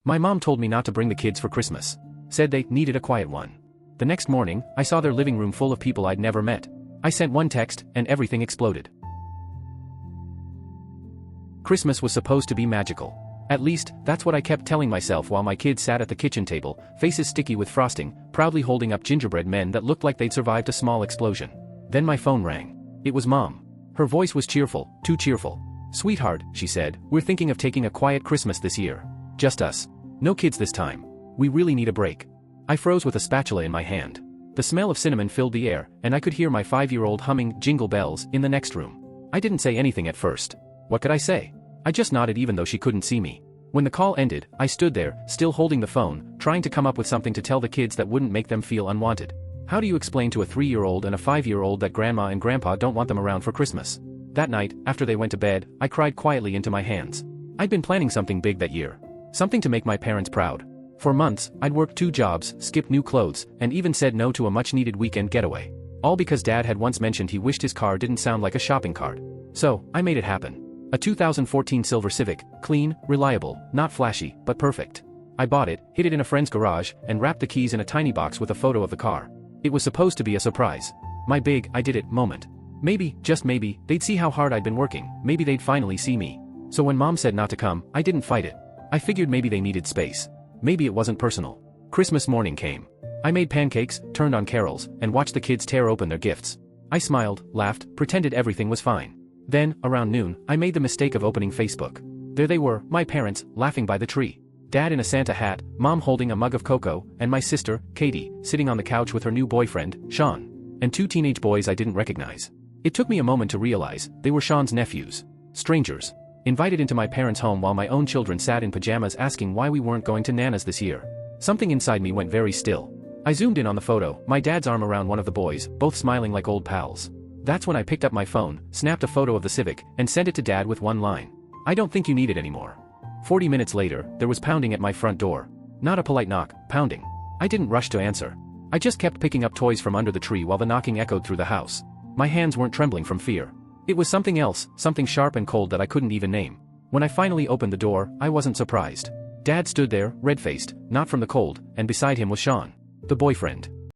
My mom told me not to bring the kids for Christmas. Said they needed a quiet one. The next morning, I saw their living room full of people I'd never met. I sent one text, and everything exploded. Christmas was supposed to be magical. At least, that's what I kept telling myself while my kids sat at the kitchen table, faces sticky with frosting, proudly holding up gingerbread men that looked like they'd survived a small explosion. Then my phone rang. It was Mom. Her voice was cheerful, too cheerful. "Sweetheart," she said, "we're thinking of taking a quiet Christmas this year. Just us. No kids this time. We really need a break." I froze with a spatula in my hand. The smell of cinnamon filled the air, and I could hear my 5-year-old humming Jingle Bells in the next room. I didn't say anything at first. What could I say? I just nodded even though she couldn't see me. When the call ended, I stood there, still holding the phone, trying to come up with something to tell the kids that wouldn't make them feel unwanted. How do you explain to a 3-year-old and a 5-year-old that grandma and grandpa don't want them around for Christmas? That night, after they went to bed, I cried quietly into my hands. I'd been planning something big that year. Something to make my parents proud. For months, I'd worked 2 jobs, skipped new clothes, and even said no to a much-needed weekend getaway. All because Dad had once mentioned he wished his car didn't sound like a shopping cart. So, I made it happen. A 2014 silver Civic, clean, reliable, not flashy, but perfect. I bought it, hid it in a friend's garage, and wrapped the keys in a tiny box with a photo of the car. It was supposed to be a surprise. My big, I did it, moment. Maybe, just maybe, they'd see how hard I'd been working, maybe they'd finally see me. So when Mom said not to come, I didn't fight it. I figured maybe they needed space. Maybe it wasn't personal. Christmas morning came. I made pancakes, turned on carols, and watched the kids tear open their gifts. I smiled, laughed, pretended everything was fine. Then, around noon, I made the mistake of opening Facebook. There they were, my parents, laughing by the tree. Dad in a Santa hat, Mom holding a mug of cocoa, and my sister, Katie, sitting on the couch with her new boyfriend, Sean. And 2 teenage boys I didn't recognize. It took me a moment to realize, they were Sean's nephews. Strangers. Invited into my parents' home while my own children sat in pajamas asking why we weren't going to Nana's this year. Something inside me went very still. I zoomed in on the photo, my dad's arm around one of the boys, both smiling like old pals. That's when I picked up my phone, snapped a photo of the Civic, and sent it to Dad with one line. "I don't think you need it anymore." 40 minutes later, there was pounding at my front door. Not a polite knock, pounding. I didn't rush to answer. I just kept picking up toys from under the tree while the knocking echoed through the house. My hands weren't trembling from fear. It was something else, something sharp and cold that I couldn't even name. When I finally opened the door, I wasn't surprised. Dad stood there, red-faced, not from the cold, and beside him was Sean. The boyfriend.